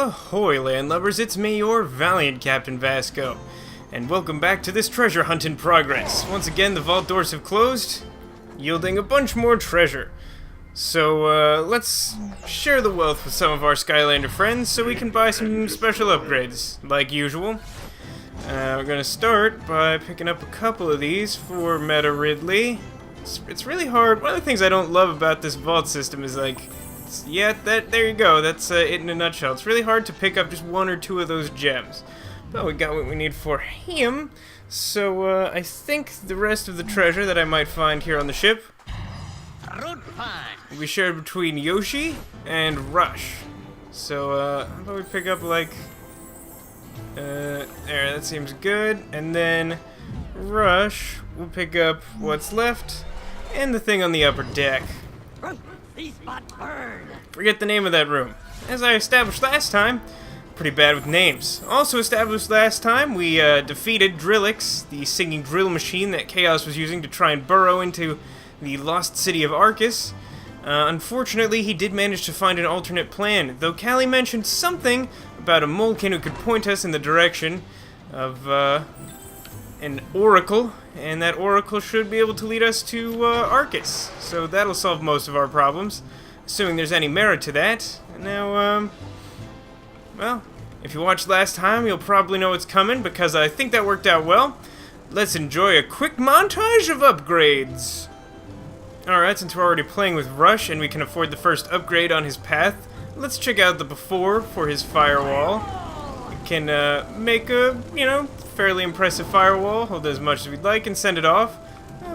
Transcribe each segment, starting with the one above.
Ahoy, landlubbers, it's me, your valiant Captain Vasco, and welcome back to this treasure hunt in progress. Once again, the vault doors have closed, yielding a bunch more treasure. So, let's share the wealth with some of our Skylander friends so we can buy some special upgrades, like usual. We're gonna start by picking up a couple of these for Meta Ridley. It's really hard. One of the things I don't love about this vault system is like, there you go, that's it in a nutshell. It's really hard to pick up just one or two of those gems. But we got what we need for him, so I think the rest of the treasure that I might find here on the ship will be shared between Yoshi and Rush. So how about we pick up like, there, that seems good, and then Rush will pick up what's left and the thing on the upper deck. Forget the name of that room. As I established last time, pretty bad with names. Also established last time, we defeated Drillix, the singing drill machine that Kaos was using to try and burrow into the lost city of Arcus. Unfortunately, he did manage to find an alternate plan, though Cali mentioned something about a Molekin who could point us in the direction of an oracle, and that oracle should be able to lead us to Arcus. So that'll solve most of our problems, assuming there's any merit to that. Now, well, if you watched last time, you'll probably know what's coming, because I think that worked out well. Let's enjoy a quick montage of upgrades. Alright, since we're already playing with Rush and we can afford the first upgrade on his path, let's check out the before for his firewall. We can make a, fairly impressive firewall, hold as much as we'd like, and send it off.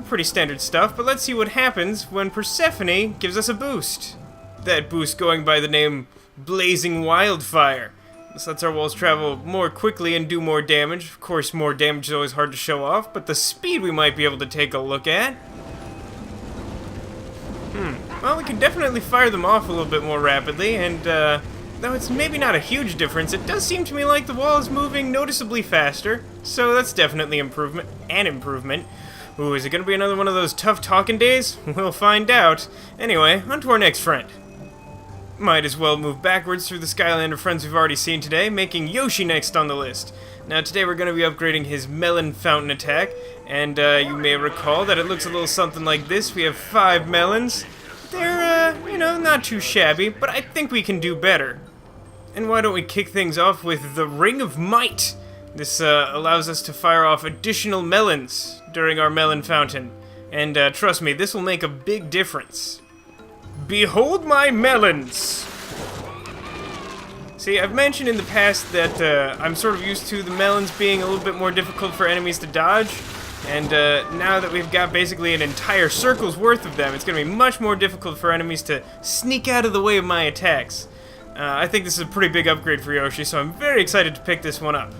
Pretty standard stuff, but let's see what happens when Persephone gives us a boost. That boost going by the name Blazing Wildfire. This lets our walls travel more quickly and do more damage. Of course, more damage is always hard to show off, but the speed we might be able to take a look at. Well, we can definitely fire them off a little bit more rapidly, and though it's maybe not a huge difference, it does seem to me like the wall is moving noticeably faster, so that's definitely an improvement. Ooh, is it going to be another one of those tough talking days? We'll find out. Anyway, on to our next friend. Might as well move backwards through the Skylander friends we've already seen today, making Yoshi next on the list. Now today we're going to be upgrading his Melon fountain attack, and you may recall that it looks a little something like this. We have 5 melons. They're, not too shabby, but I think we can do better. And why don't we kick things off with the Ring of Might? This allows us to fire off additional melons during our melon fountain. And trust me, this will make a big difference. Behold my melons! See, I've mentioned in the past that I'm sort of used to the melons being a little bit more difficult for enemies to dodge. And now that we've got basically an entire circle's worth of them, it's going to be much more difficult for enemies to sneak out of the way of my attacks. I think this is a pretty big upgrade for Yoshi, so I'm very excited to pick this one up.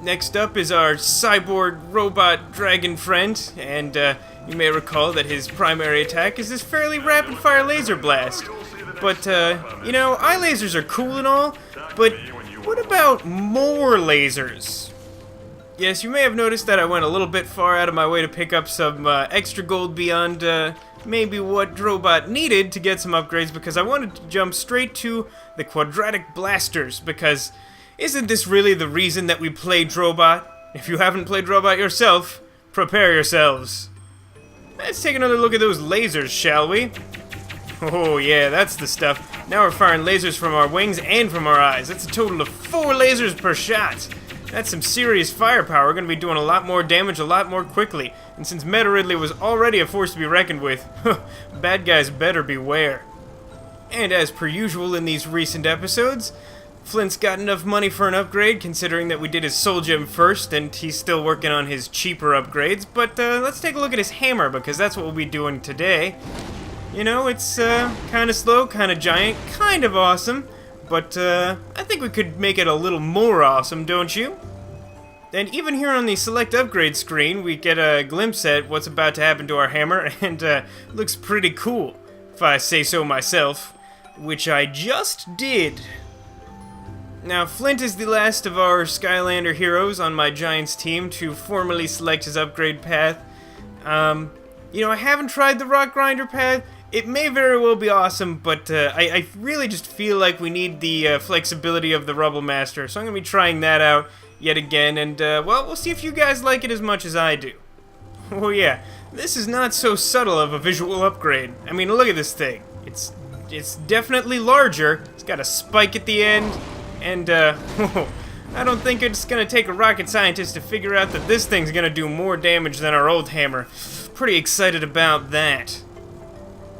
Next up is our cyborg robot dragon friend, and you may recall that his primary attack is this fairly rapid-fire laser blast. But, eye lasers are cool and all, but what about more lasers? Yes, you may have noticed that I went a little bit far out of my way to pick up some extra gold beyond maybe what Drobot needed to get some upgrades, because I wanted to jump straight to the Quadratic blasters, because isn't this really the reason that we play Drobot? If you haven't played Drobot yourself, prepare yourselves. Let's take another look at those lasers, shall we? Oh yeah, that's the stuff. Now we're firing lasers from our wings and from our eyes. That's a total of 4 lasers per shot. That's some serious firepower. We're going to be doing a lot more damage a lot more quickly. And since Meta Ridley was already a force to be reckoned with, bad guys better beware. And as per usual in these recent episodes, Flint's got enough money for an upgrade, considering that we did his soul gem first, and he's still working on his cheaper upgrades. But let's take a look at his hammer, because that's what we'll be doing today. It's kind of slow, kind of giant, kind of awesome. But I think we could make it a little more awesome, don't you? And even here on the select upgrade screen, we get a glimpse at what's about to happen to our hammer, and looks pretty cool, if I say so myself, which I just did. Now, Flint is the last of our Skylander heroes on my Giants team to formally select his upgrade path. I haven't tried the Rock Grinder path. It may very well be awesome, but I really just feel like we need the flexibility of the Rubble Master, so I'm going to be trying that out yet again, and, well, we'll see if you guys like it as much as I do. Oh yeah, this is not so subtle of a visual upgrade. I mean, look at this thing. It's definitely larger, it's got a spike at the end, and, I don't think it's going to take a rocket scientist to figure out that this thing's going to do more damage than our old hammer. Pretty excited about that.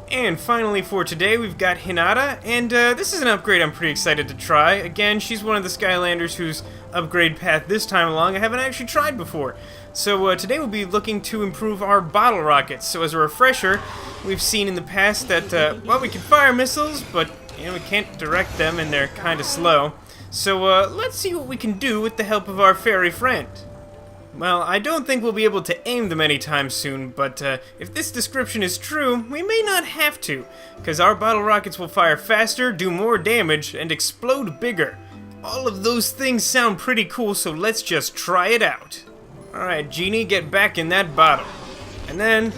And finally for today, we've got Hinata, and this is an upgrade I'm pretty excited to try. Again, she's one of the Skylanders whose upgrade path this time along I haven't actually tried before. So today we'll be looking to improve our bottle rockets. So as a refresher, we've seen in the past that, well, we can fire missiles, but you know, we can't direct them and they're kind of slow. So let's see what we can do with the help of our fairy friend. Well, I don't think we'll be able to aim them anytime soon, but if this description is true, we may not have to, because our bottle rockets will fire faster, do more damage, and explode bigger. All of those things sound pretty cool, so let's just try it out. Alright, Genie, get back in that bottle. And then...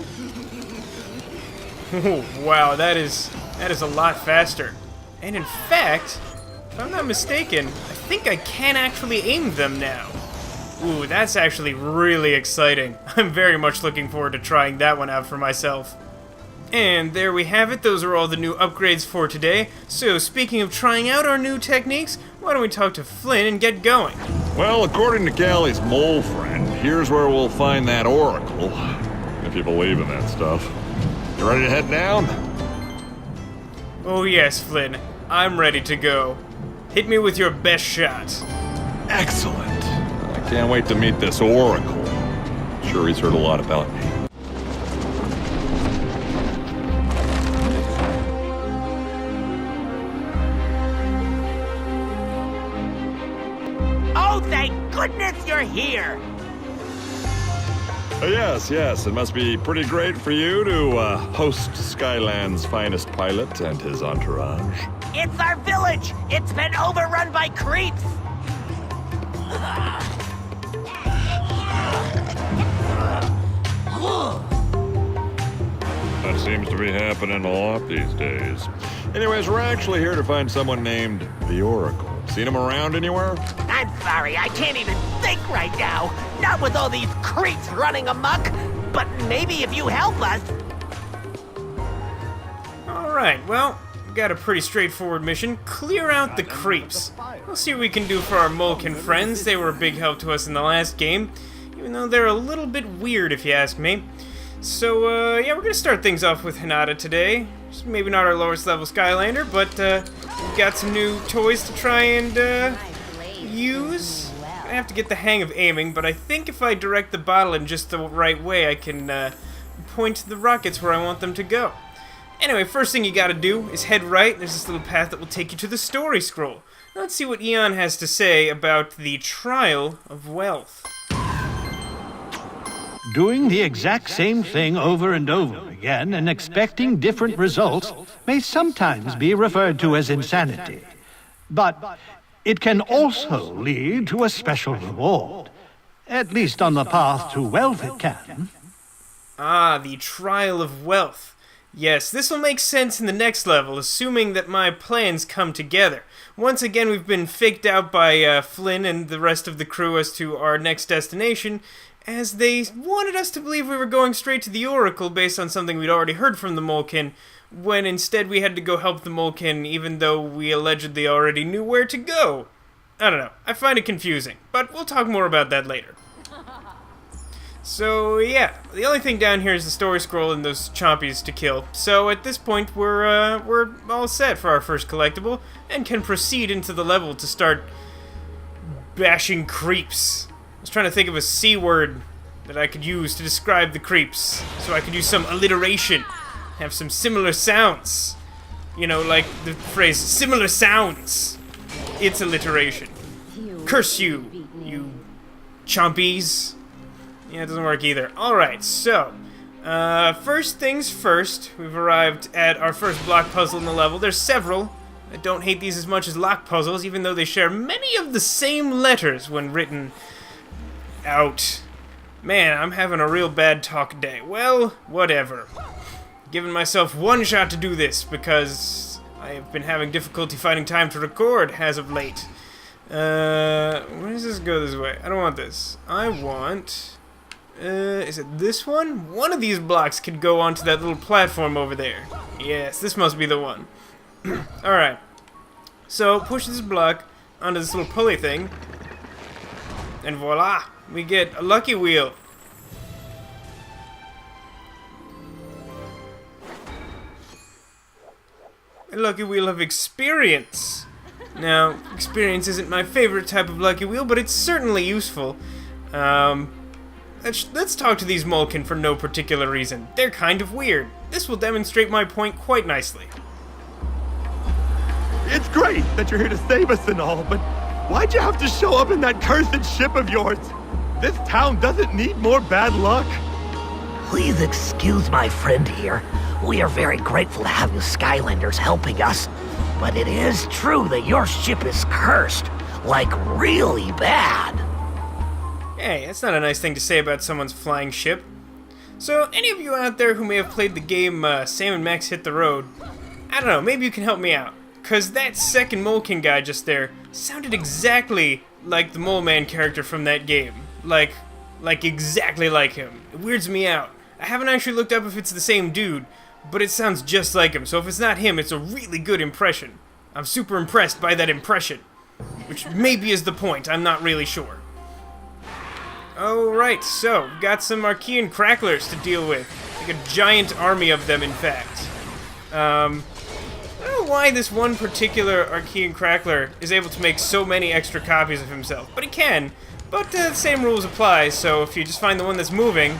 oh, wow, that is a lot faster. And in fact, if I'm not mistaken, I think I can actually aim them now. Ooh, that's actually really exciting. I'm very much looking forward to trying that one out for myself. And there we have it, those are all the new upgrades for today. So speaking of trying out our new techniques, why don't we talk to Flynn and get going? Well, according to Cali's mole friend, here's where we'll find that oracle. If you believe in that stuff. You ready to head down? Oh yes, Flynn. I'm ready to go. Hit me with your best shot. Excellent. I can't wait to meet this oracle. Sure he's heard a lot about me. Oh, thank goodness you're here! Yes, it must be pretty great for you to host Skyland's finest pilot and his entourage. It's our village! It's been overrun by creeps! That seems to be happening a lot these days. Anyways, we're actually here to find someone named the Oracle. Seen him around anywhere? I'm sorry, I can't even think right now! Not with all these creeps running amok! But maybe if you help us... Alright, well, we've got a pretty straightforward mission. Clear out the creeps. We'll see what we can do for our Molekin friends. They were a big help to us in the last game, even though they're a little bit weird if you ask me. So, yeah, we're gonna start things off with Hinata today. Maybe not our lowest level Skylander, but we've got some new toys to try and use. I have to get the hang of aiming, but I think if I direct the bottle in just the right way, I can point the rockets where I want them to go. Anyway, first thing you gotta do is head right. There's this little path that will take you to the story scroll. Let's see what Eon has to say about the Trial of Wealth. Doing the exact same thing over and over again and expecting different results may sometimes be referred to as insanity. But it can also lead to a special reward. At least on the path to wealth it can. Ah, the Trial of Wealth. Yes, this will make sense in the next level, assuming that my plans come together. Once again, we've been faked out by Flynn and the rest of the crew as to our next destination, as they wanted us to believe we were going straight to the Oracle based on something we'd already heard from the Molekin, when instead we had to go help the Molekin even though we allegedly already knew where to go. I don't know, I find it confusing, but we'll talk more about that later. So yeah, the only thing down here is the story scroll and those chompies to kill. So at this point we're all set for our first collectible and can proceed into the level to start bashing creeps. I was trying to think of a C word that I could use to describe the creeps, so I could use some alliteration, have some similar sounds. You know, like the phrase similar sounds. It's alliteration. Curse you, you chompies. Yeah, it doesn't work either. Alright, so, first things first, we've arrived at our first block puzzle in the level. There's several. I don't hate these as much as lock puzzles, even though they share many of the same letters when written out. Man, I'm having a real bad talk day. Well, whatever. Giving myself one shot to do this because I have been having difficulty finding time to record as of late. Where does this go this way? I don't want this. I want... is it this one? One of these blocks could go onto that little platform over there. Yes, this must be the one. Alright. So, push this block onto this little pulley thing. And voila! We get a lucky wheel. A lucky wheel of experience. Now, experience isn't my favorite type of lucky wheel, but it's certainly useful. Let's talk to these Molekin for no particular reason. They're kind of weird. This will demonstrate my point quite nicely. It's great that you're here to save us and all, but why'd you have to show up in that cursed ship of yours? This town doesn't need more bad luck. Please excuse my friend here. We are very grateful to have you Skylanders helping us. But it is true that your ship is cursed. Like, really bad. Hey, that's not a nice thing to say about someone's flying ship. So, any of you out there who may have played the game Sam and Max Hit the Road, I don't know, maybe you can help me out. Cause that second Molekin guy just there sounded exactly like the Mole Man character from that game. Like exactly like him. It weirds me out. I haven't actually looked up if it's the same dude, but it sounds just like him, so if it's not him, it's a really good impression. I'm super impressed by that impression. Which maybe is the point, I'm not really sure. Alright, so, we've got some Archean cracklers to deal with. Like a giant army of them, in fact. I don't know why this one particular Archean crackler is able to make so many extra copies of himself, but he can. But the same rules apply, so if you just find the one that's moving,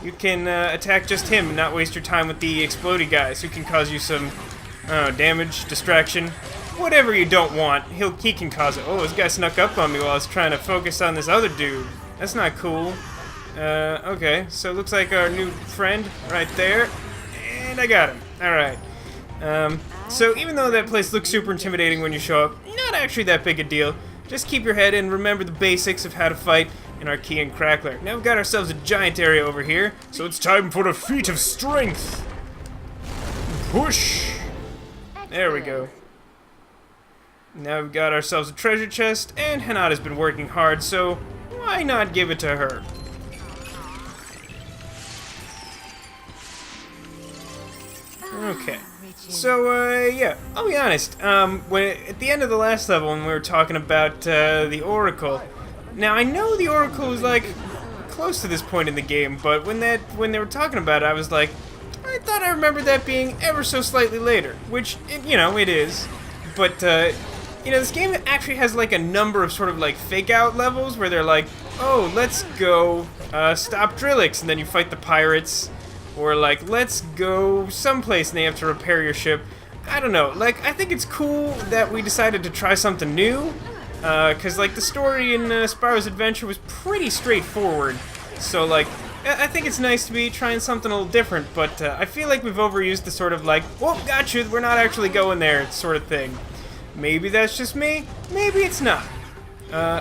you can attack just him and not waste your time with the explodey guys who can cause you some damage, distraction, whatever you don't want. He can cause it. Oh, this guy snuck up on me while I was trying to focus on this other dude. That's not cool. Okay, so it looks like our new friend right there, and I got him. Alright. So even though that place looks super intimidating when you show up, not actually that big a deal. Just keep your head and remember the basics of how to fight an Archean crackler. Now we've got ourselves a giant area over here, so it's time for the feat of strength. Push. There we go. Now we've got ourselves a treasure chest, and Hanada's been working hard, so why not give it to her? Okay. So, yeah, I'll be honest, at the end of the last level when we were talking about, the Oracle, now I know the Oracle was, like, close to this point in the game, but when they were talking about it, I was like, I thought I remembered that being ever so slightly later, which, it is, but, this game actually has, like, a number of sort of, like, fake-out levels where they're like, oh, let's go, stop Drillix, and then you fight the pirates. Or like, let's go someplace and they have to repair your ship. I don't know, like, I think it's cool that we decided to try something new. Cause like, the story in Spyro's Adventure was pretty straightforward. So like, I think it's nice to be trying something a little different, but I feel like we've overused the sort of like, whoop, gotcha, we're not actually going there sort of thing. Maybe that's just me, maybe it's not.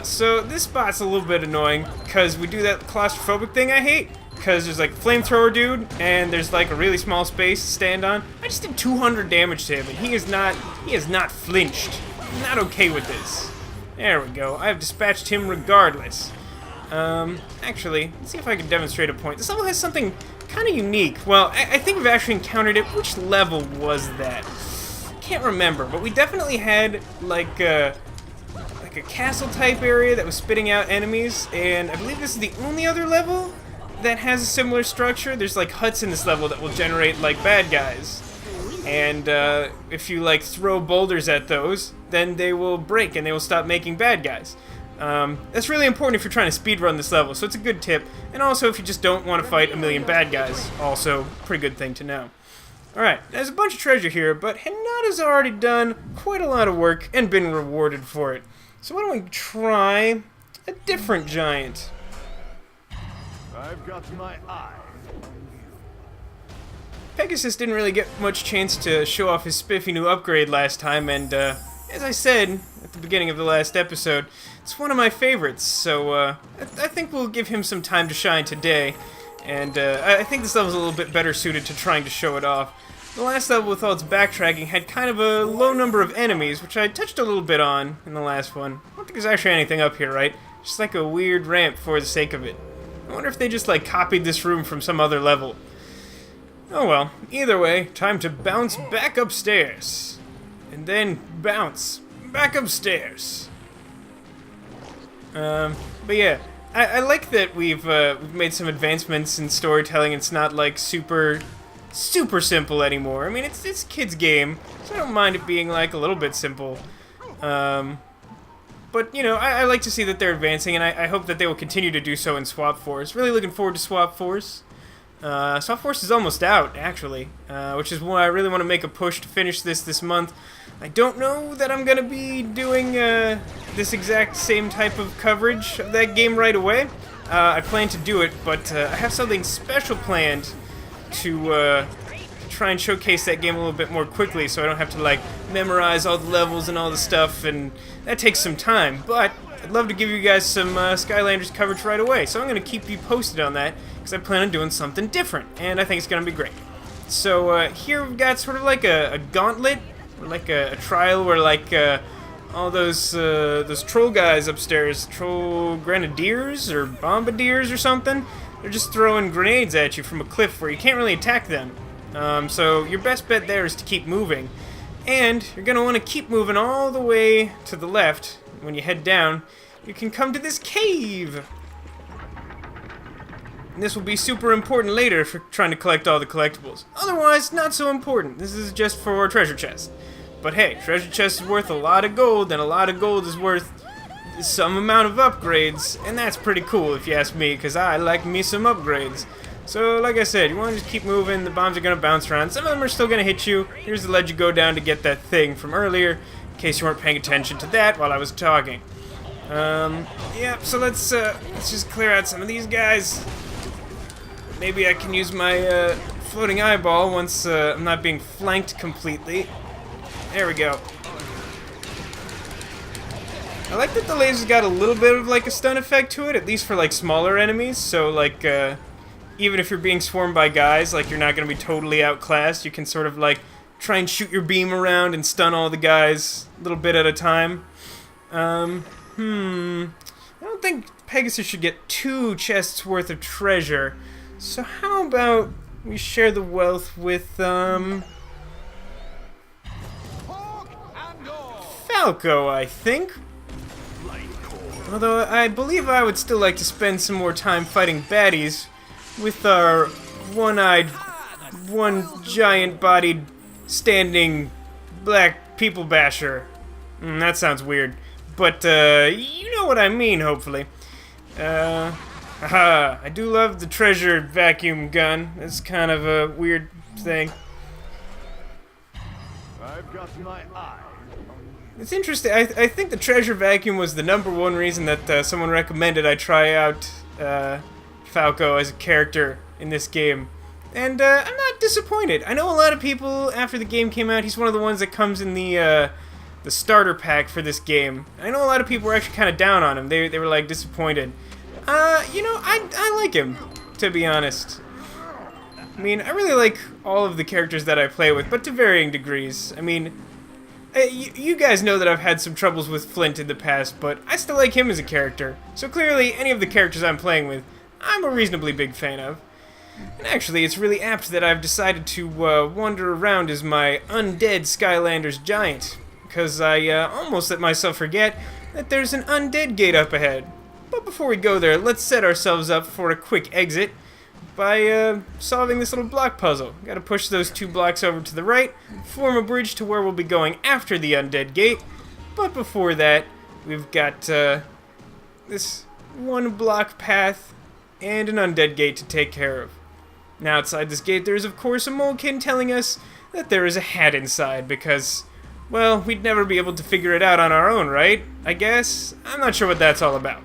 So this spot's a little bit annoying, cause we do that claustrophobic thing I hate. Because there's like a flamethrower dude, and there's like a really small space to stand on. I just did 200 damage to him, and he has not flinched. I'm not okay with this. There we go. I have dispatched him regardless. Actually, let's see if I can demonstrate a point. This level has something kind of unique. Well, I think we've actually encountered it. Which level was that? Can't remember, but we definitely had like a castle type area that was spitting out enemies, and I believe this is the only other level that has a similar structure. There's like huts in this level that will generate like bad guys, and if you like throw boulders at those, then they will break and they will stop making bad guys. That's really important if you're trying to speedrun this level, so it's a good tip, and also if you just don't want to fight a million bad guys, also pretty good thing to know. Alright, there's a bunch of treasure here, but Hanada's already done quite a lot of work and been rewarded for it. So why don't we try a different giant? I've got my eye. Pegasus didn't really get much chance to show off his spiffy new upgrade last time, and as I said at the beginning of the last episode, it's one of my favorites, so I think we'll give him some time to shine today. And I think this level's a little bit better suited to trying to show it off. The last level, with all its backtracking, had kind of a low number of enemies, which I touched a little bit on in the last one. I don't think there's actually anything up here, right? Just like a weird ramp for the sake of it. I wonder if they just like copied this room from some other level. Oh well, either way, time to bounce back upstairs. And then bounce back upstairs. But yeah, I like that we've made some advancements in storytelling. It's not like super simple anymore. I mean, it's a kid's game, so I don't mind it being like a little bit simple. But you know, I like to see that they're advancing, and I hope that they will continue to do so in Swap Force. Really looking forward to Swap Force. Swap Force is almost out, actually, which is why I really want to make a push to finish this month. I don't know that I'm going to be doing this exact same type of coverage of that game right away. I plan to do it, but I have something special planned to try and showcase that game a little bit more quickly, so I don't have to like memorize all the levels and all the stuff, and that takes some time. But I'd love to give you guys some Skylanders coverage right away, so I'm going to keep you posted on that, because I plan on doing something different, and I think it's going to be great. So here we've got sort of like a gauntlet, or like a trial where like all those troll guys upstairs, troll grenadiers or bombardiers or something, they're just throwing grenades at you from a cliff where you can't really attack them. So your best bet there is to keep moving, and you're going to want to keep moving all the way to the left. When you head down, you can come to this cave. And this will be super important later if you're trying to collect all the collectibles. Otherwise, not so important. This is just for treasure chest. But hey, treasure chest is worth a lot of gold, and a lot of gold is worth some amount of upgrades, and that's pretty cool if you ask me, because I like me some upgrades. So, like I said, you want to just keep moving. The bombs are going to bounce around. Some of them are still going to hit you. Here's the ledge you go down to get that thing from earlier, in case you weren't paying attention to that while I was talking. Yeah, so let's just clear out some of these guys. Maybe I can use my floating eyeball once I'm not being flanked completely. There we go. I like that the laser's got a little bit of like a stun effect to it, at least for like smaller enemies. So like even if you're being swarmed by guys, like you're not going to be totally outclassed. You can sort of like try and shoot your beam around and stun all the guys a little bit at a time. I don't think Pegasus should get 2 chests worth of treasure. So how about we share the wealth with Falco, I think. Although I believe I would still like to spend some more time fighting baddies with our one-eyed, one-giant-bodied, standing black people basher. That sounds weird, but you know what I mean, hopefully. Haha, I do love the treasure vacuum gun. It's kind of a weird thing. I've got my eye. It's interesting. I think the treasure vacuum was the #1 reason that someone recommended I try out Falco as a character in this game. And I'm not disappointed. I know a lot of people, after the game came out, he's one of the ones that comes in the starter pack for this game. I know a lot of people were actually kind of down on him. They were like disappointed. You know, I like him, to be honest. I mean, I really like all of the characters that I play with, but to varying degrees. I mean, you guys know that I've had some troubles with Flint in the past, but I still like him as a character. So clearly, any of the characters I'm playing with, I'm a reasonably big fan of. And actually, it's really apt that I've decided to wander around as my undead Skylanders giant, because I almost let myself forget that there's an undead gate up ahead. But before we go there, let's set ourselves up for a quick exit by solving this little block puzzle. Gotta push those 2 blocks over to the right, form a bridge to where we'll be going after the undead gate. But before that, we've got this 1 block path and an undead gate to take care of. Now outside this gate there is of course a Molekin telling us that there is a hat inside because, well, we'd never be able to figure it out on our own, right? I guess? I'm not sure what that's all about.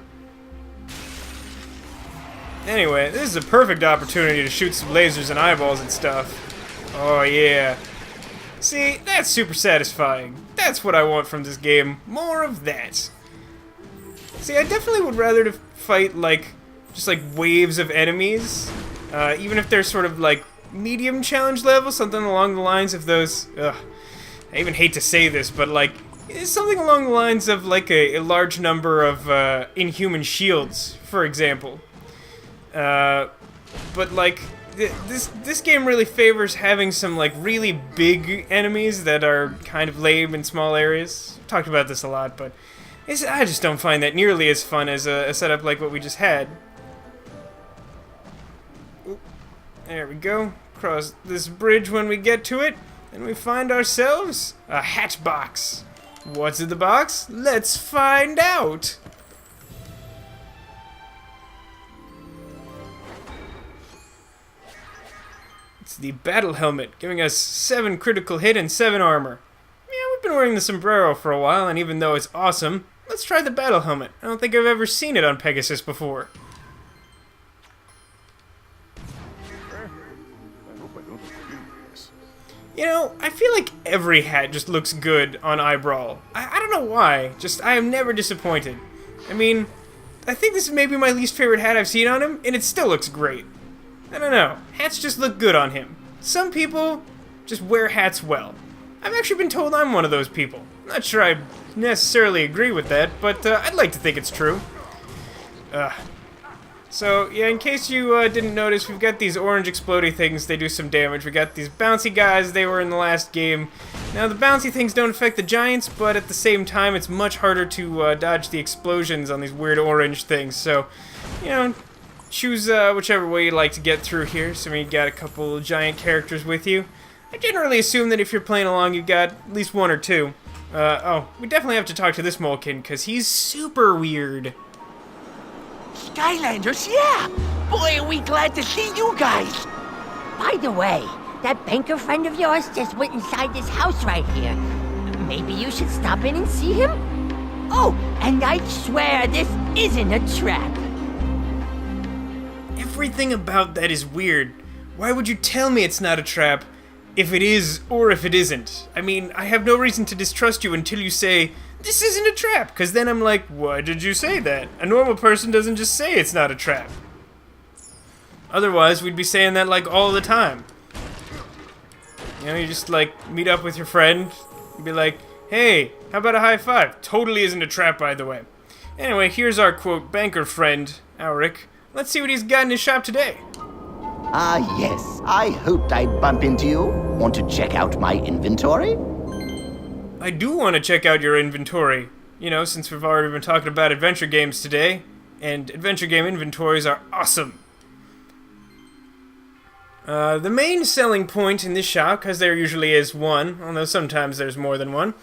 Anyway, this is a perfect opportunity to shoot some lasers and eyeballs and stuff. Oh yeah. See, that's super satisfying. That's what I want from this game. More of that. See, I definitely would rather to fight, like, just like waves of enemies even if they're sort of like medium challenge level, something along the lines of those. I even hate to say this, but like something along the lines of like a large number of inhuman shields, for example. But like this game really favors having some like really big enemies that are kind of lame in small areas. I've talked about this a lot, but I just don't find that nearly as fun as a setup like what we just had. Oop, there we go. Cross this bridge when we get to it, and we find ourselves a hat box. What's in the box? Let's find out. It's the battle helmet, giving us 7 critical hit and 7 armor. Yeah, we've been wearing the sombrero for a while, and even though it's awesome, let's try the battle helmet. I don't think I've ever seen it on Pegasus before. You know, I feel like every hat just looks good on Eyebrawl. I don't know why, just I am never disappointed. I mean, I think this is maybe my least favorite hat I've seen on him, and it still looks great. I don't know, hats just look good on him. Some people just wear hats well. I've actually been told I'm one of those people. Not sure I necessarily agree with that, but I'd like to think it's true. So, yeah, in case you didn't notice, we've got these orange explodey things. They do some damage. We got these bouncy guys. They were in the last game. Now, the bouncy things don't affect the giants, but at the same time, it's much harder to dodge the explosions on these weird orange things. So, you know, choose whichever way you like to get through here. So, you got a couple giant characters with you. I generally assume that if you're playing along, you've got at least 1 or 2. Oh, we definitely have to talk to this Molekin, because he's super weird. Skylanders, yeah! Boy, are we glad to see you guys! By the way, that banker friend of yours just went inside this house right here. Maybe you should stop in and see him? Oh, and I swear this isn't a trap. Everything about that is weird. Why would you tell me it's not a trap if it is or if it isn't? I mean, I have no reason to distrust you until you say, this isn't a trap, because then I'm like, why did you say that? A normal person doesn't just say it's not a trap. Otherwise, we'd be saying that like all the time. You know, you just like meet up with your friend, you'd be like, hey, how about a high five? Totally isn't a trap, by the way. Anyway, here's our quote banker friend, Alric. Let's see what he's got in his shop today. Ah, yes. I hoped I'd bump into you. Want to check out my inventory? I do want to check out your inventory. You know, since we've already been talking about adventure games today, and adventure game inventories are awesome. The main selling point in this shop, because there usually is one, although sometimes there's more than one,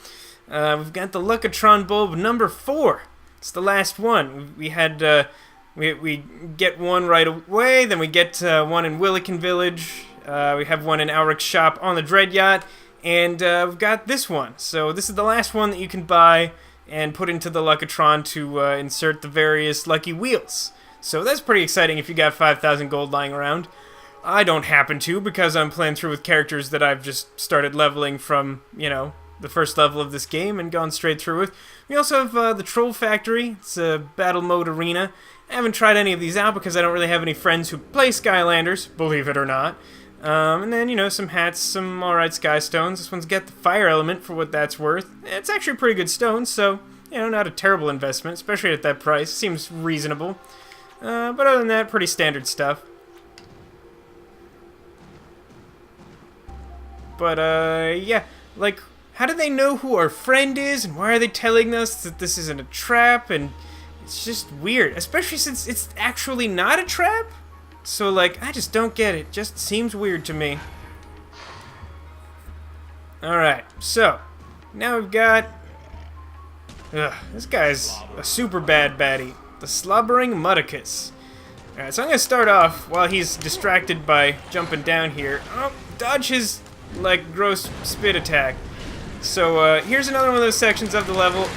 we've got the Luck-O-Tron bulb number 4. It's the last one. We had, we get one right away, then we get one in Molekin Village, we have one in Auric's shop on the Dread Yacht, and we've got this one. So this is the last one that you can buy and put into the Luck-O-Tron to insert the various lucky wheels. So that's pretty exciting if you got 5,000 gold lying around. I don't happen to, because I'm playing through with characters that I've just started leveling from, you know, the first level of this game and gone straight through with. We also have the Troll Factory. It's a battle mode arena. I haven't tried any of these out because I don't really have any friends who play Skylanders, believe it or not. And then, you know, some hats, some alright sky stones. This one's got the fire element for what that's worth. It's actually a pretty good stone, so, you know, not a terrible investment, especially at that price. Seems reasonable. But other than that, pretty standard stuff. But, yeah, like, how do they know who our friend is, and why are they telling us that this isn't a trap, and it's just weird, especially since it's actually not a trap? So, like, I just don't get it. Just seems weird to me. Alright, so, now we've got... this guy's a super bad baddie. The Slobbering Mudicus. Alright, so I'm gonna start off while he's distracted by jumping down here. Oh, dodge his, like, gross spit attack. So, here's another one of those sections of the level.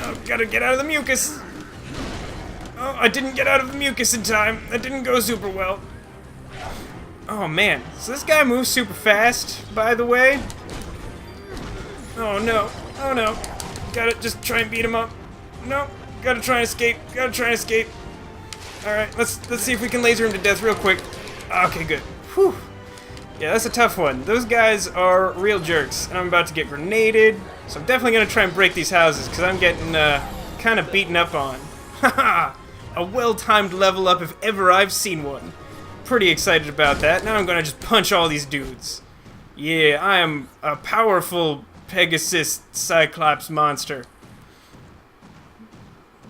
Oh, gotta get out of the mucus. Oh, I didn't get out of the mucus in time. That didn't go super well. Oh, man. So this guy moves super fast, by the way. Oh, no. Oh, no. Gotta just try and beat him up. No. Gotta try and escape. Gotta try and escape. Alright, let's see if we can laser him to death real quick. Okay, good. Whew. Yeah, that's a tough one. Those guys are real jerks, and I'm about to get grenaded, so I'm definitely going to try and break these houses, because I'm getting kind of beaten up on. Haha! A well-timed level up if ever I've seen one. Pretty excited about that. Now I'm going to just punch all these dudes. Yeah, I am a powerful Pegasus Cyclops monster.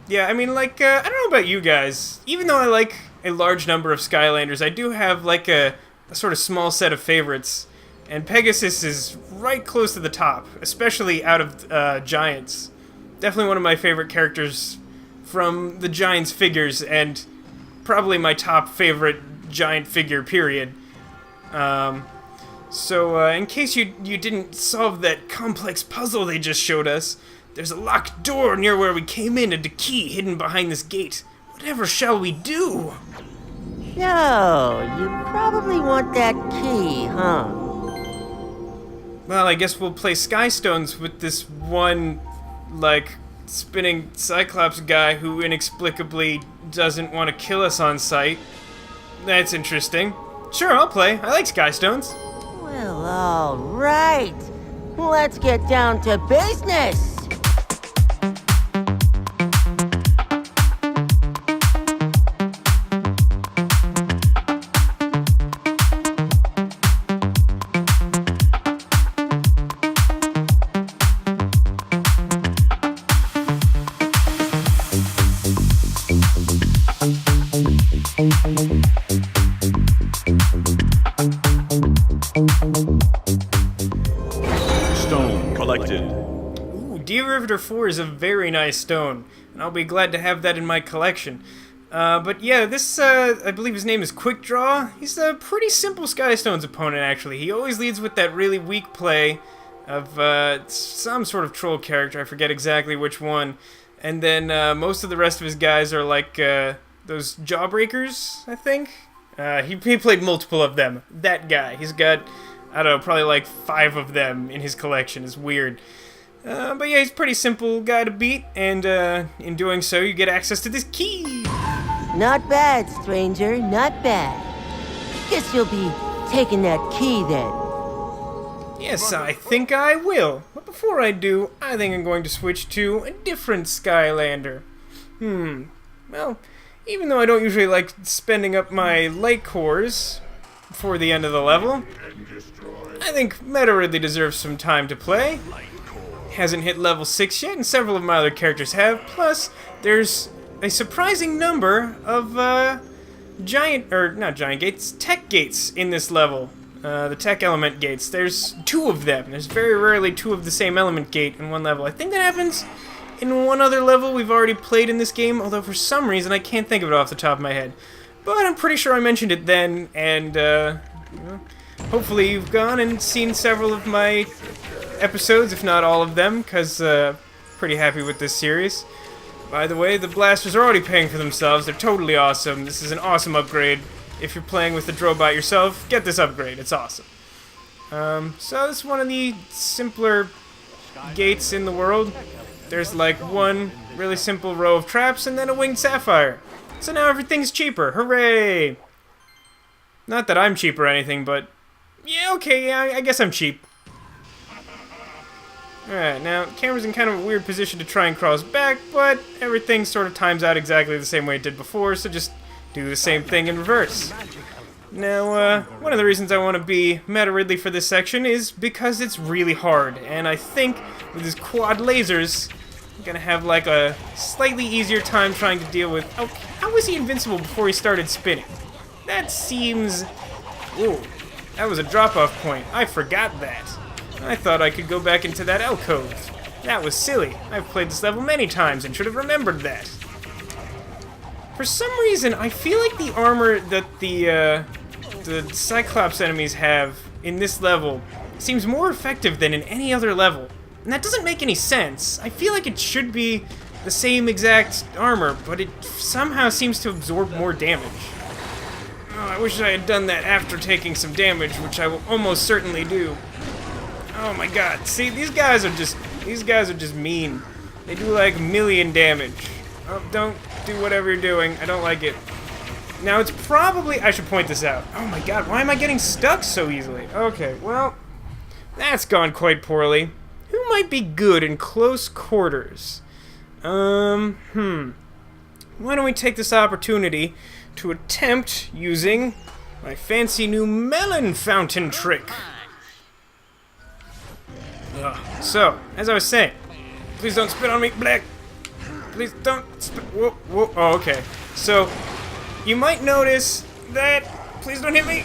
Yeah, I mean, like, I don't know about you guys. Even though I like a large number of Skylanders, I do have, like, a sort of small set of favorites. And Pegasus is right close to the top, especially out of Giants. Definitely one of my favorite characters from the Giants figures, and probably my top favorite Giant figure, period. So, in case you didn't solve that complex puzzle they just showed us, there's a locked door near where we came in and a key hidden behind this gate. Whatever shall we do? So, you probably want that key, huh? Well, I guess we'll play Skystones with this one, like, spinning Cyclops guy who inexplicably doesn't want to kill us on sight. That's interesting. Sure, I'll play. I like Skystones. Well, alright. Let's get down to business. Stone collected. Ooh, Derivator 4 is a very nice stone, and I'll be glad to have that in my collection. But yeah, this, I believe his name is Quick Draw. He's a pretty simple Skystones opponent, actually. He always leads with that really weak play of some sort of troll character. I forget exactly which one. And then most of the rest of his guys are like those Jawbreakers, I think. He played multiple of them. That guy. He's got, I don't know, probably like 5 of them in his collection. It's weird. But yeah, he's a pretty simple guy to beat, and in doing so, you get access to this key. Not bad, stranger, not bad. Guess you'll be taking that key then. Yes, I think I will. But before I do, I think I'm going to switch to a different Skylander. Well, even though I don't usually like spending up my light cores before the end of the level, I think Meta Ridley deserves some time to play. Hasn't hit level 6 yet, and several of my other characters have. Plus, there's a surprising number of tech gates in this level. The tech element gates. There's 2 of them. There's very rarely 2 of the same element gate in one level. I think that happens in one other level we've already played in this game, although for some reason I can't think of it off the top of my head. But I'm pretty sure I mentioned it then, and hopefully you've gone and seen several of my episodes, if not all of them, because pretty happy with this series. By the way, the blasters are already paying for themselves. They're totally awesome. This is an awesome upgrade. If you're playing with the Drobot yourself, get this upgrade. It's awesome. So this is one of the simpler gates in the world. There's like one really simple row of traps and then a winged sapphire. So now everything's cheaper. Hooray! Not that I'm cheap or anything, but yeah, okay, yeah, I guess I'm cheap. Alright, now, the camera's in kind of a weird position to try and cross back, but everything sort of times out exactly the same way it did before, so just do the same thing in reverse. Now, one of the reasons I want to be Meta Ridley for this section is because it's really hard, and I think with his quad lasers, I'm gonna have like a slightly easier time trying to deal with... Oh, how was he invincible before he started spinning? That seems... Ooh, that was a drop-off point. I forgot that. I thought I could go back into that alcove. That was silly. I've played this level many times and should have remembered that. For some reason, I feel like the armor that the Cyclops enemies have in this level seems more effective than in any other level. And that doesn't make any sense. I feel like it should be the same exact armor, but it somehow seems to absorb more damage. Oh, I wish I had done that after taking some damage, which I will almost certainly do. Oh my god, see, these guys are just mean. They do like 1,000,000 damage. Oh, don't do whatever you're doing, I don't like it. Now it's probably... I should point this out. Oh my god, why am I getting stuck so easily? Okay, well, that's gone quite poorly. Who might be good in close quarters? Why don't we take this opportunity to attempt using my fancy new Melon fountain trick. So, as I was saying, please don't spit on me, Black. Please don't spit. Whoa, whoa. Oh, okay. So, you might notice that. Please don't hit me.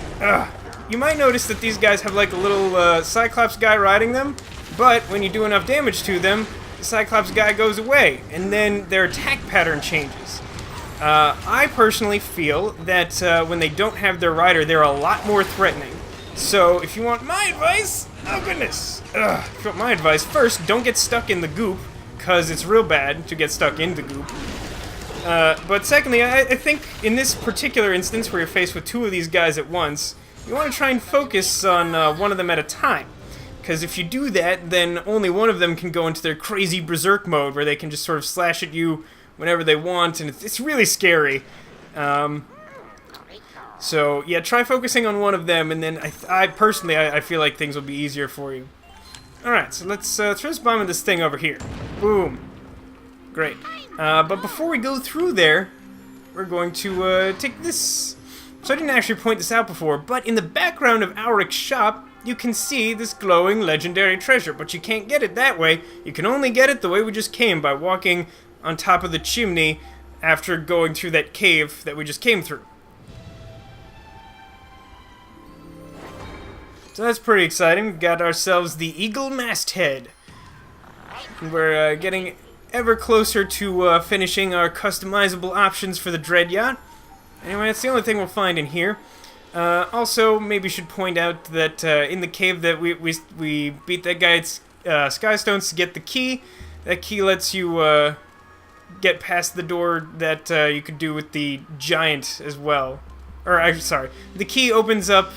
You might notice that these guys have like a little Cyclops guy riding them, but when you do enough damage to them, the Cyclops guy goes away, and then their attack pattern changes. I personally feel that when they don't have their rider, they're a lot more threatening. So, if you want my advice, oh goodness, if you want my advice, first, don't get stuck in the goop, because it's real bad to get stuck in the goop. But secondly, I think in this particular instance where you're faced with two of these guys at once, you want to try and focus on one of them at a time. Because if you do that, then only one of them can go into their crazy berserk mode where they can just sort of slash at you whenever they want, and it's really scary. So, yeah, try focusing on one of them, and then I personally feel like things will be easier for you. Alright, so let's throw this bomb at this thing over here. Boom. Great. But before we go through there, we're going to take this... So I didn't actually point this out before, but in the background of Auric's shop, you can see this glowing legendary treasure, but you can't get it that way. You can only get it the way we just came, by walking on top of the chimney after going through that cave that we just came through. So that's pretty exciting. We've got ourselves the Eagle Masthead. We're getting ever closer to finishing our customizable options for the Dread Yacht. Anyway, that's the only thing we'll find in here. Also, maybe should point out that in the cave that we beat that guy at Skystones to get the key. That key lets you get past the door that you could do with the giant as well. Or, I'm sorry, the key opens up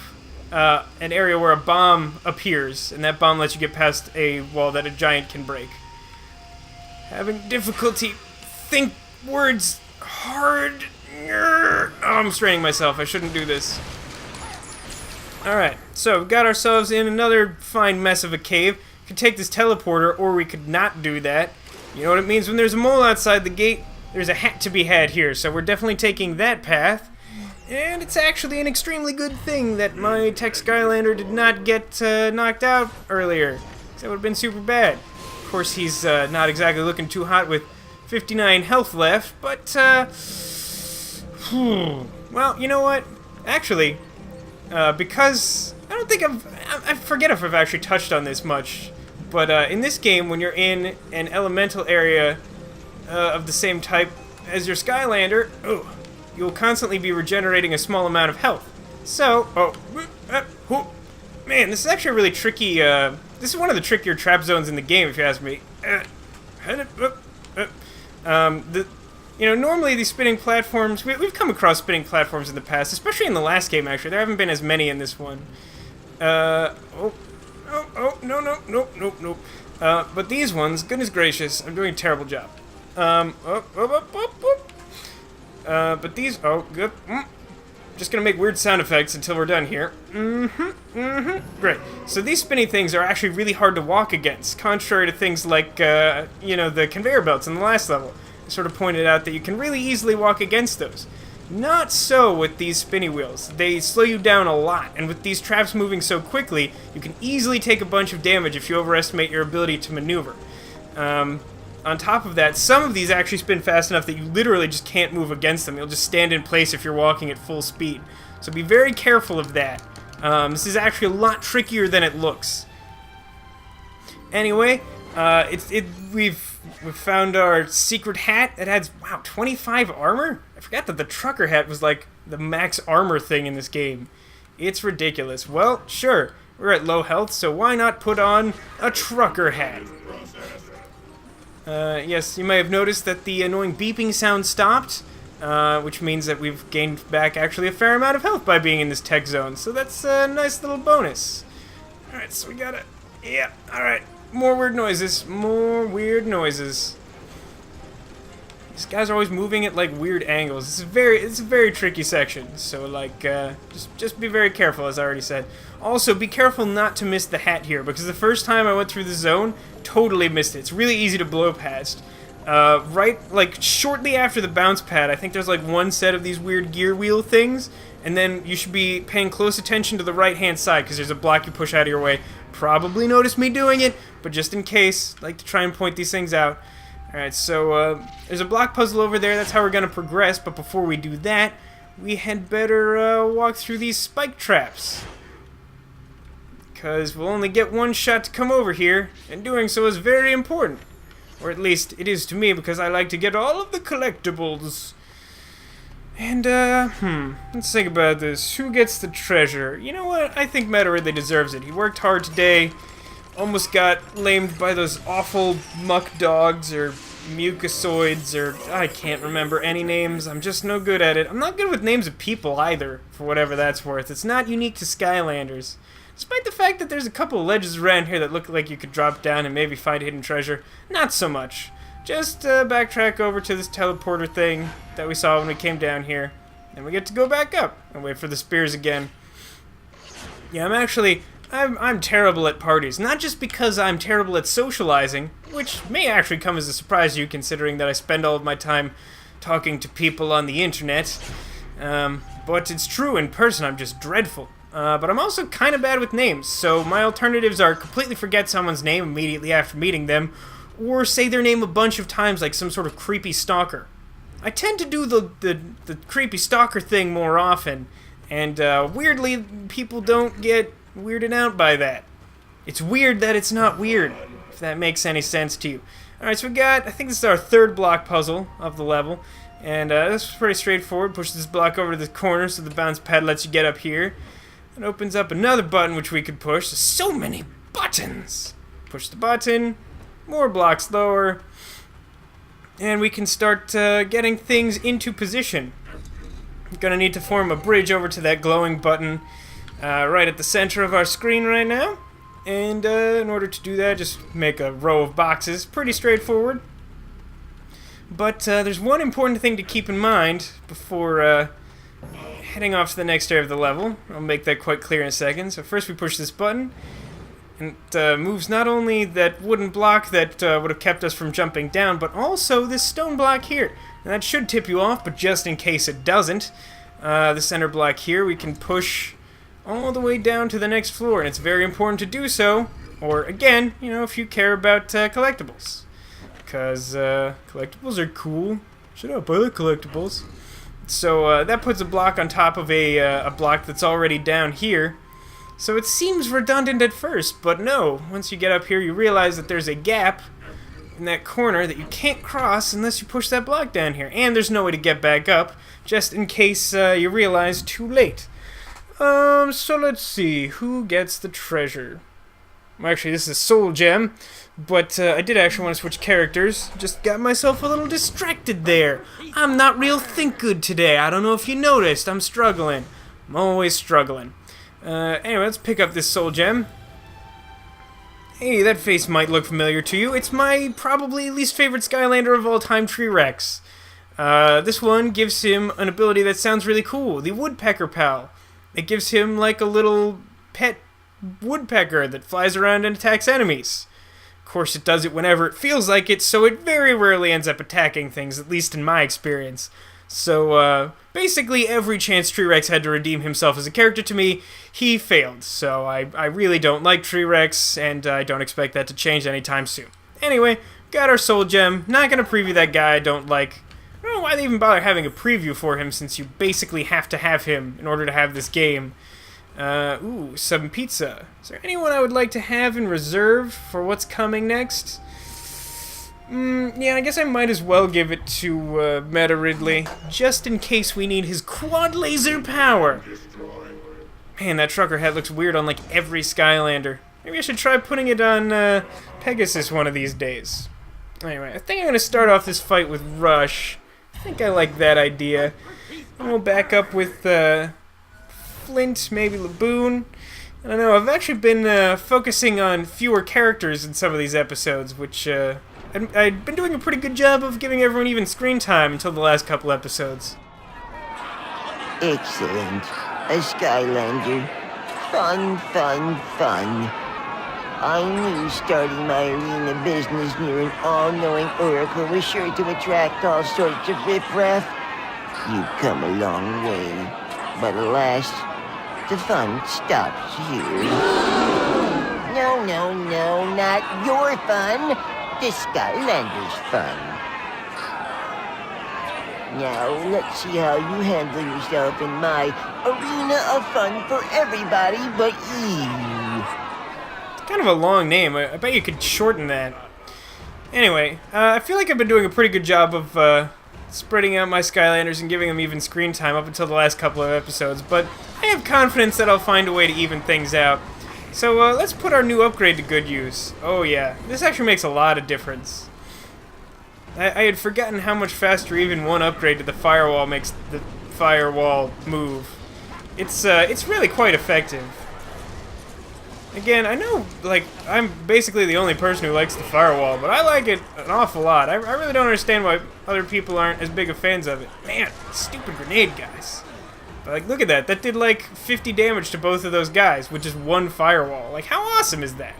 an area where a bomb appears, and that bomb lets you get past a wall that a giant can break. Having difficulty think words hard. Oh, I'm straining myself. I shouldn't do this. Alright, so we've got ourselves in another fine mess of a cave. We could take this teleporter, or we could not do that. You know what it means when there's a mole outside the gate? There's a hat to be had here, so we're definitely taking that path. And it's actually an extremely good thing that my tech Skylander did not get knocked out earlier. That would have been super bad. Of course, he's not exactly looking too hot with 59 health left, but, well, you know what? Actually, because I don't think I forget if I've actually touched on this much, but in this game, when you're in an elemental area of the same type as your Skylander, you'll constantly be regenerating a small amount of health. So, man, this is actually a really tricky, this is one of the trickier trap zones in the game, if you ask me. You know, normally these spinning platforms, we've come across spinning platforms in the past, especially in the last game, actually. There haven't been as many in this one. No. But these ones, goodness gracious, I'm doing a terrible job. But these, good. Just gonna make weird sound effects until we're done here. Great. So these spinny things are actually really hard to walk against, contrary to things like, you know, the conveyor belts in the last level. I sort of pointed out that you can really easily walk against those. Not so with these spinny wheels. They slow you down a lot, and with these traps moving so quickly, you can easily take a bunch of damage if you overestimate your ability to maneuver. On top of that, some of these actually spin fast enough that you literally just can't move against them. You'll just stand in place if you're walking at full speed. So be very careful of that. This is actually a lot trickier than it looks. Anyway, we've found our secret hat. It adds, wow, 25 armor? I forgot that the trucker hat was like the max armor thing in this game. It's ridiculous. Well, sure, we're at low health, so why not put on a trucker hat? Yes, you may have noticed that the annoying beeping sound stopped, which means that we've gained back actually a fair amount of health by being in this tech zone, so that's a nice little bonus. Alright, so we gotta... Yeah, alright. More weird noises. More weird noises. These guys are always moving at like weird angles. It's a very tricky section. So like, just be very careful, as I already said. Also, be careful not to miss the hat here, because the first time I went through the zone, totally missed it. It's really easy to blow past. Right, like shortly after the bounce pad, I think there's like one set of these weird gear wheel things, and then you should be paying close attention to the right-hand side, because there's a block you push out of your way. Probably noticed me doing it, but just in case, I like to try and point these things out. Alright, so there's a block puzzle over there. That's how we're going to progress, but before we do that, we had better walk through these spike traps. Because we'll only get one shot to come over here, and doing so is very important. Or at least it is to me, because I like to get all of the collectibles. And, let's think about this. Who gets the treasure? You know what? I think Meta really deserves it. He worked hard today. Almost got lamed by those awful muck dogs or mucosoids or I can't remember any names. I'm just no good at it. I'm not good with names of people either, for whatever that's worth. It's not unique to Skylanders. Despite the fact that there's a couple of ledges around here that look like you could drop down and maybe find hidden treasure. Not so much. Just backtrack over to this teleporter thing that we saw when we came down here. And we get to go back up and wait for the spears again. Yeah, I'm terrible at parties. Not just because I'm terrible at socializing, which may actually come as a surprise to you considering that I spend all of my time talking to people on the internet. But it's true, in person I'm just dreadful. But I'm also kind of bad with names, so my alternatives are completely forget someone's name immediately after meeting them, or say their name a bunch of times like some sort of creepy stalker. I tend to do the creepy stalker thing more often, and weirdly, people don't get weirded out by that. It's weird that it's not weird, if that makes any sense to you. Alright, so I think this is our third block puzzle of the level, and this was pretty straightforward. Push this block over to the corner so the bounce pad lets you get up here. It opens up another button which we could push. There's so many buttons! Push the button, more blocks lower, and we can start getting things into position. We're gonna need to form a bridge over to that glowing button right at the center of our screen right now. And in order to do that, just make a row of boxes. Pretty straightforward. But there's one important thing to keep in mind before heading off to the next area of the level. I'll make that quite clear in a second. So first we push this button, and it moves not only that wooden block that would have kept us from jumping down, but also this stone block here. And that should tip you off, but just in case it doesn't, the center block here we can push all the way down to the next floor, and it's very important to do so, or again, you know, if you care about collectibles. Because collectibles are cool. Shut up, I like collectibles. So that puts a block on top of a block that's already down here. So it seems redundant at first, but no. Once you get up here, you realize that there's a gap in that corner that you can't cross unless you push that block down here. And there's no way to get back up, just in case you realize too late. So let's see. Who gets the treasure? Well, actually, this is a soul gem, but I did actually want to switch characters. Just got myself a little distracted there. I'm not real think good today. I don't know if you noticed. I'm struggling. I'm always struggling. Anyway, let's pick up this soul gem. Hey, that face might look familiar to you. It's my probably least favorite Skylander of all time, T-Rex. This one gives him an ability that sounds really cool, the Woodpecker Pal. It gives him like a little pet woodpecker that flies around and attacks enemies. Of course, it does it whenever it feels like it, so it very rarely ends up attacking things, at least in my experience. So, basically every chance T-Rex had to redeem himself as a character to me, he failed. So I really don't like T-Rex, and I don't expect that to change anytime soon. Anyway, got our soul gem. Not gonna preview that guy I don't like. I don't know why they even bother having a preview for him, since you basically have to have him in order to have this game. Ooh, some pizza. Is there anyone I would like to have in reserve for what's coming next? Yeah, I guess I might as well give it to Meta Ridley, just in case we need his quad laser power. Man, that trucker hat looks weird on like every Skylander. Maybe I should try putting it on Pegasus one of these days. Anyway, I think I'm gonna start off this fight with Rush. I think I like that idea. And we'll back up with Flint, maybe Laboon. I don't know, I've actually been focusing on fewer characters in some of these episodes, which I I'd been doing a pretty good job of giving everyone even screen time until the last couple episodes. Excellent. A Skylander. Fun, fun, fun. I knew starting my arena business near an all-knowing oracle was sure to attract all sorts of riffraff. You've come a long way, but alas, the fun stops here. No, no, no, not your fun. The Skylanders' fun. Now, let's see how you handle yourself in my arena of fun for everybody but you. Kind of a long name. I bet you could shorten that. Anyway, I feel like I've been doing a pretty good job of spreading out my Skylanders and giving them even screen time up until the last couple of episodes, but I have confidence that I'll find a way to even things out. So let's put our new upgrade to good use. Oh yeah, this actually makes a lot of difference. I had forgotten how much faster even one upgrade to the firewall makes the firewall move. It's really quite effective. Again, I know, like, I'm basically the only person who likes the firewall, but I like it an awful lot. I really don't understand why other people aren't as big of fans of it. Man, stupid grenade guys. But, like, look at that. That did, like, 50 damage to both of those guys with just one firewall. Like, how awesome is that?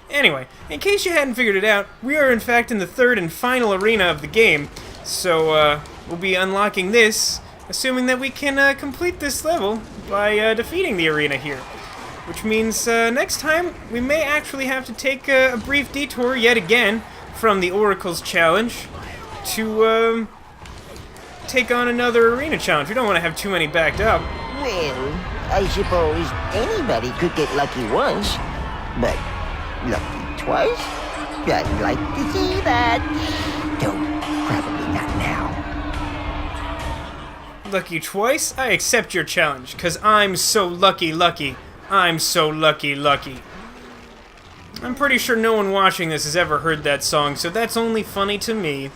Anyway, in case you hadn't figured it out, we are, in fact, in the third and final arena of the game. So, we'll be unlocking this, assuming that we can complete this level by defeating the arena here. Which means next time we may actually have to take a brief detour yet again from the Oracle's challenge to take on another arena challenge. We don't want to have too many backed up. Well, I suppose anybody could get lucky once, but lucky twice? I'd like to see that. Don't, probably not now. Lucky twice? I accept your challenge, because I'm so lucky. I'm so lucky. I'm pretty sure no one watching this has ever heard that song, so that's only funny to me.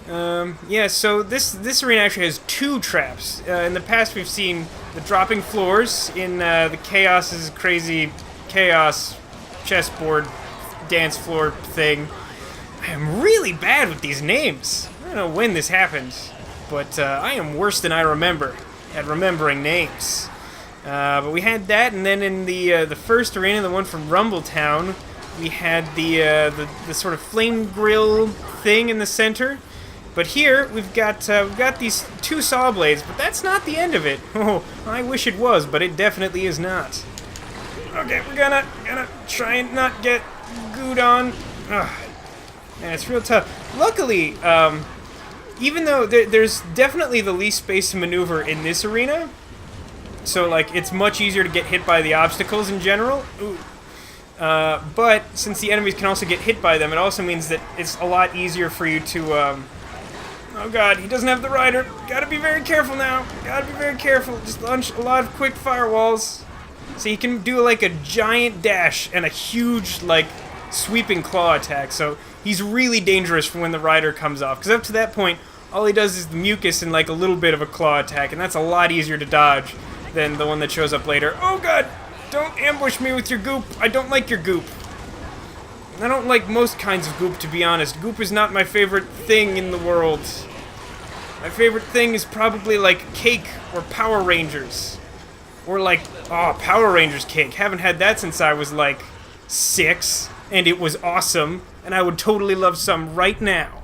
Yeah, so this arena actually has two traps. In the past we've seen the dropping floors in the Kaos's crazy Chaos chessboard dance floor thing. I am really bad with these names. I don't know when this happened, but I am worse than I remember at remembering names. But we had that, and then in the first arena, the one from Rumble Town, we had the sort of flame grill thing in the center. But here we've got these two saw blades, but that's not the end of it. Oh, I wish it was, but it definitely is not. Okay, we're gonna try and not get gooed on. Ugh. Man, it's real tough. Luckily, even though there's definitely the least space to maneuver in this arena. So, like, it's much easier to get hit by the obstacles in general. Ooh. But since the enemies can also get hit by them, it also means that it's a lot easier for you to, oh god, he doesn't have the rider. Gotta be very careful now. Gotta be very careful. Just launch a lot of quick firewalls. So he can do, like, a giant dash and a huge, like, sweeping claw attack. So he's really dangerous for when the rider comes off. Because up to that point, all he does is the mucus and, like, a little bit of a claw attack. And that's a lot easier to dodge than the one that shows up later. Oh god! Don't ambush me with your goop! I don't like your goop. I don't like most kinds of goop, to be honest. Goop is not my favorite thing in the world. My favorite thing is probably, like, cake or Power Rangers. Or, like, oh, Power Rangers cake. Haven't had that since I was, like, 6. And it was awesome. And I would totally love some right now.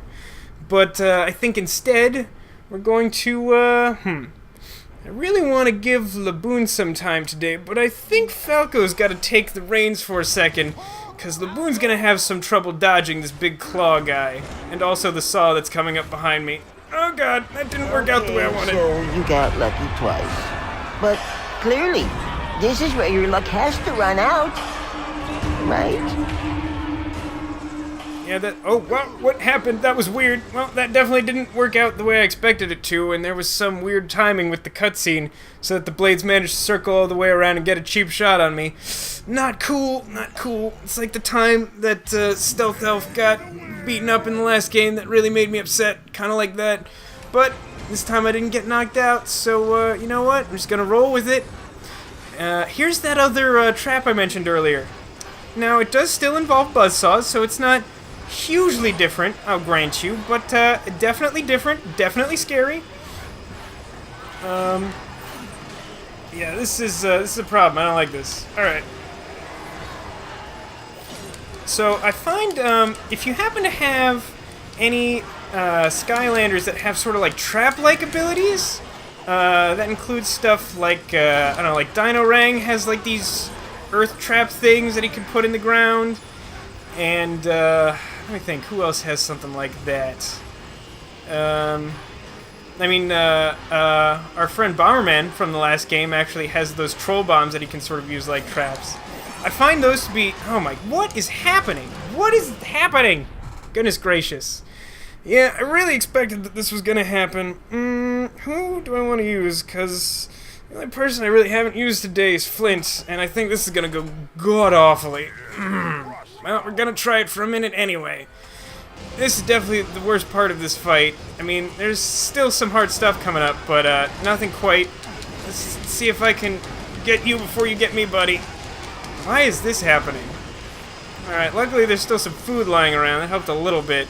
But, I think instead, we're going to, I really want to give Laboon some time today, but I think Falco's got to take the reins for a second, because Laboon's going to have some trouble dodging this big claw guy, and also the saw that's coming up behind me. Oh god, that didn't work out the way I wanted. So you got lucky twice. But clearly, this is where your luck has to run out. Right? Yeah, oh, well, what happened? That was weird. Well, that definitely didn't work out the way I expected it to, and there was some weird timing with the cutscene, so that the blades managed to circle all the way around and get a cheap shot on me. Not cool, not cool. It's like the time that Stealth Elf got beaten up in the last game that really made me upset, kind of like that. But this time I didn't get knocked out, so you know what? I'm just gonna roll with it. Here's that other trap I mentioned earlier. Now, it does still involve buzzsaws, so it's not hugely different, I'll grant you, but definitely different, definitely scary. Yeah, this is a problem. I don't like this. All right. So I find if you happen to have any Skylanders that have sort of like trap-like abilities, that includes stuff like I don't know, like Dino Rang has like these earth trap things that he can put in the ground, and let me think, who else has something like that? I mean, our friend Bomberman from the last game actually has those troll bombs that he can sort of use like traps. I find those to be, oh my, what is happening? What is happening? Goodness gracious. Yeah, I really expected that this was gonna happen. Who do I want to use? Because the only person I really haven't used today is Flint, and I think this is gonna go god-awfully. Well, we're gonna try it for a minute anyway. This is definitely the worst part of this fight. I mean, there's still some hard stuff coming up, but nothing quite. Let's see if I can get you before you get me, buddy. Why is this happening? Alright, luckily there's still some food lying around. That helped a little bit.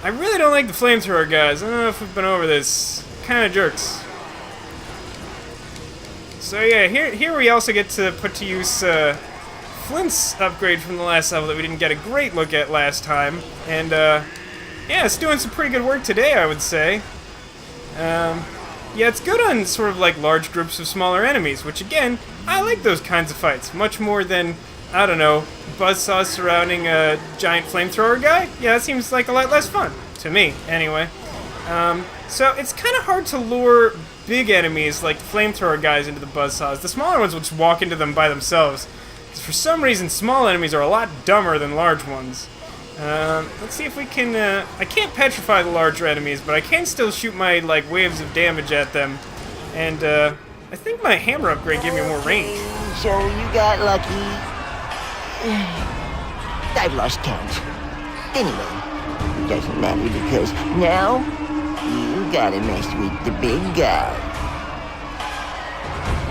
I really don't like the flamethrower guys. I don't know if we've been over this. Kind of jerks. So yeah, here we also get to put to use Flint's upgrade from the last level that we didn't get a great look at last time. And yeah, it's doing some pretty good work today, I would say. Yeah, it's good on sort of like large groups of smaller enemies, which again, I like those kinds of fights much more than, I don't know, buzzsaws surrounding a giant flamethrower guy. Yeah, that seems like a lot less fun, to me, anyway. So it's kind of hard to lure big enemies like flamethrower guys into the buzzsaws. The smaller ones will just walk into them by themselves. For some reason, small enemies are a lot dumber than large ones. Let's see if we can, I can't petrify the larger enemies, but I can still shoot my, like, waves of damage at them. And, I think my hammer upgrade gave me more range. So you got lucky. I've lost count. Anyway, it doesn't matter because now you gotta mess with the big guy.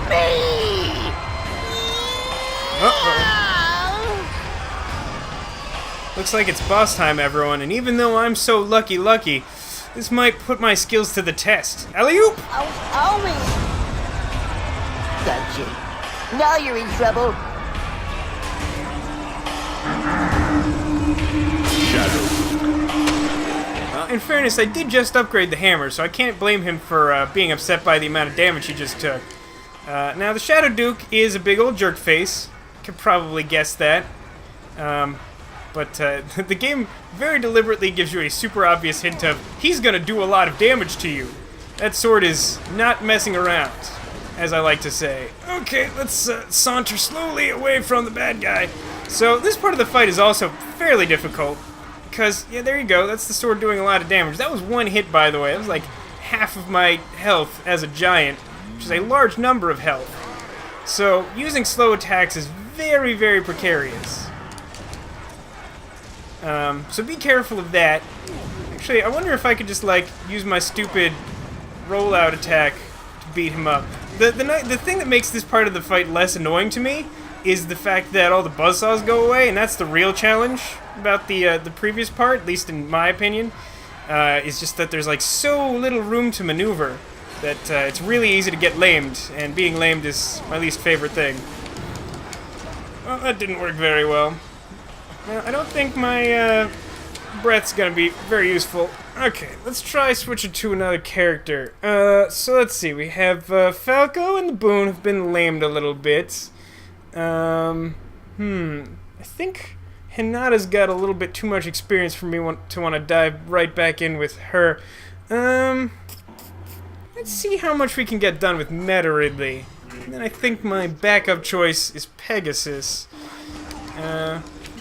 Me! Uh-oh. Looks like it's boss time, everyone, and even though I'm so lucky, this might put my skills to the test. Alley-oop! Gotcha. Now you're in trouble. Well, in fairness, I did just upgrade the hammer, so I can't blame him for being upset by the amount of damage he just took. Now, the Shadow Duke is a big old jerk face. Could probably guess that. But the game very deliberately gives you a super obvious hint of he's gonna do a lot of damage to you. That sword is not messing around, as I like to say. Okay, let's saunter slowly away from the bad guy. So this part of the fight is also fairly difficult, because, yeah, there you go, that's the sword doing a lot of damage. That was one hit, by the way. That was like half of my health as a giant, which is a large number of health. So using slow attacks is very, very precarious. So be careful of that. Actually, I wonder if I could just, like, use my stupid rollout attack to beat him up. The thing that makes this part of the fight less annoying to me is the fact that all the buzzsaws go away, and that's the real challenge about the previous part, at least in my opinion, is just that there's, like, so little room to maneuver that it's really easy to get lamed, and being lamed is my least favorite thing. Well, that didn't work very well. Now, I don't think my breath's gonna be very useful. Okay, let's try switching to another character. So let's see. We have Falco and the Boon have been lamed a little bit. I think Hinata's got a little bit too much experience for me to want to dive right back in with her. Let's see how much we can get done with Meta Ridley. And then I think my backup choice is Pegasus.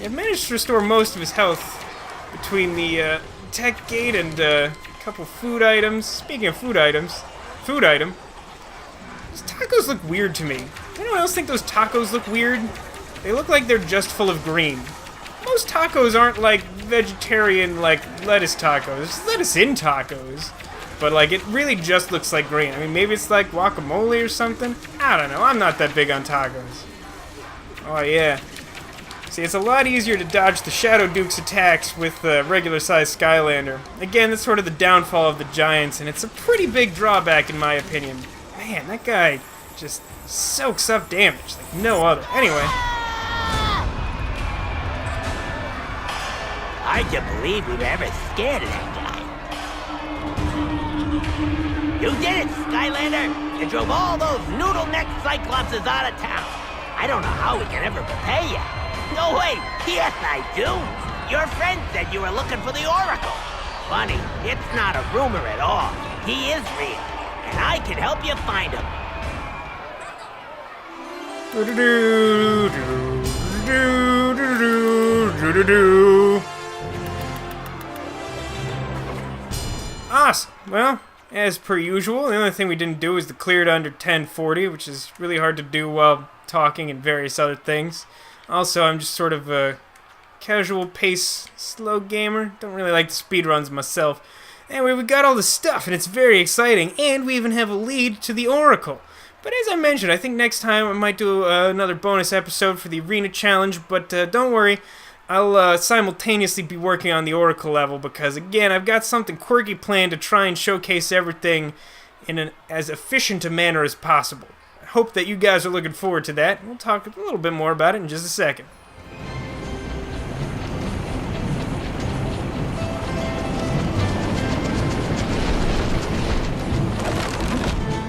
I've managed to restore most of his health between the tech gate and a couple food items. Speaking of food items, those tacos look weird to me. Anyone else think those tacos look weird? They look like they're just full of green. Most tacos aren't like vegetarian, like lettuce tacos. There's lettuce in tacos, but like it really just looks like green. I mean, maybe it's like guacamole or something. I don't know. I'm not that big on tacos. Oh yeah. See, it's a lot easier to dodge the Shadow Duke's attacks with the regular-sized Skylander. Again, that's sort of the downfall of the Giants, and it's a pretty big drawback in my opinion. Man, that guy just soaks up damage like no other. Anyway. Hard to believe we were ever scared of that guy. You did it, Skylander! You drove all those noodle-necked Cyclopses out of town. I don't know how we can ever repay you. No, wait, yes I do. Your friend said you were looking for the Oracle. Funny, it's not a rumor at all. He is real, and I can help you find him. Awesome. Well, as per usual, the only thing we didn't do is the clear to under 1040, which is really hard to do while talking and various other things. Also, I'm just sort of a casual pace, slow gamer. Don't really like the speedruns myself. Anyway, we got all the stuff, and it's very exciting, and we even have a lead to the Oracle. But as I mentioned, I think next time I might do another bonus episode for the Arena Challenge, but don't worry, I'll simultaneously be working on the Oracle level, because again, I've got something quirky planned to try and showcase everything in as efficient a manner as possible. Hope that you guys are looking forward to that. We'll talk a little bit more about it in just a second.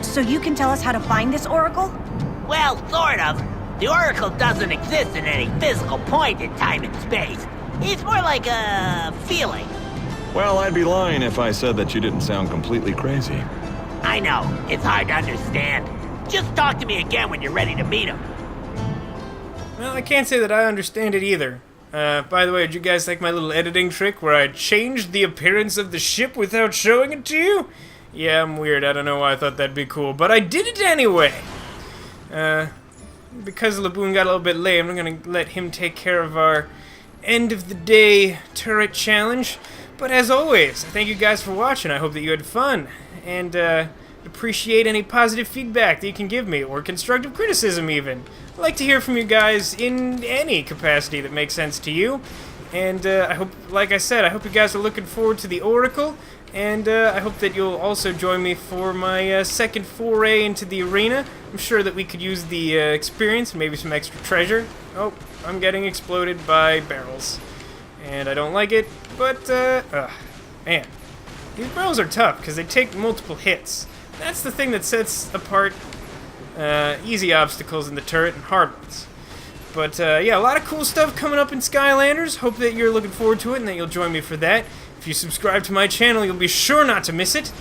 So you can tell us how to find this Oracle? Well, sort of. The Oracle doesn't exist in any physical point in time and space. It's more like a feeling. Well, I'd be lying if I said that you didn't sound completely crazy. I know, it's hard to understand. Just talk to me again when you're ready to meet him. Well, I can't say that I understand it either. By the way, did you guys like my little editing trick where I changed the appearance of the ship without showing it to you? Yeah, I'm weird. I don't know why I thought that'd be cool, but I did it anyway. Because Laboon got a little bit lame, I'm gonna let him take care of our end of the day turret challenge. But as always, I thank you guys for watching. I hope that you had fun, and appreciate any positive feedback that you can give me, or constructive criticism even. I'd like to hear from you guys in any capacity that makes sense to you. And I hope, like I said, I hope you guys are looking forward to the Oracle, and I hope that you'll also join me for my second foray into the arena. I'm sure that we could use the experience and maybe some extra treasure. Oh, I'm getting exploded by barrels, and I don't like it, but man, these barrels are tough because they take multiple hits. That's the thing that sets apart easy obstacles in the turret and hard ones. But yeah, a lot of cool stuff coming up in Skylanders. Hope that you're looking forward to it and that you'll join me for that. If you subscribe to my channel, you'll be sure not to miss it.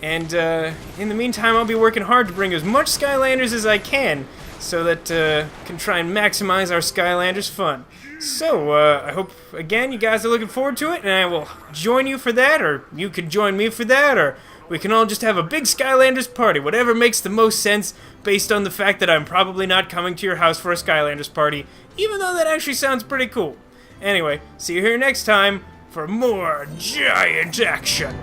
And in the meantime, I'll be working hard to bring as much Skylanders as I can, so that I can try and maximize our Skylanders fun. So, I hope, again, you guys are looking forward to it, and I will join you for that, or you can join me for that, or we can all just have a big Skylanders party, whatever makes the most sense, based on the fact that I'm probably not coming to your house for a Skylanders party, even though that actually sounds pretty cool. Anyway, see you here next time for more giant action.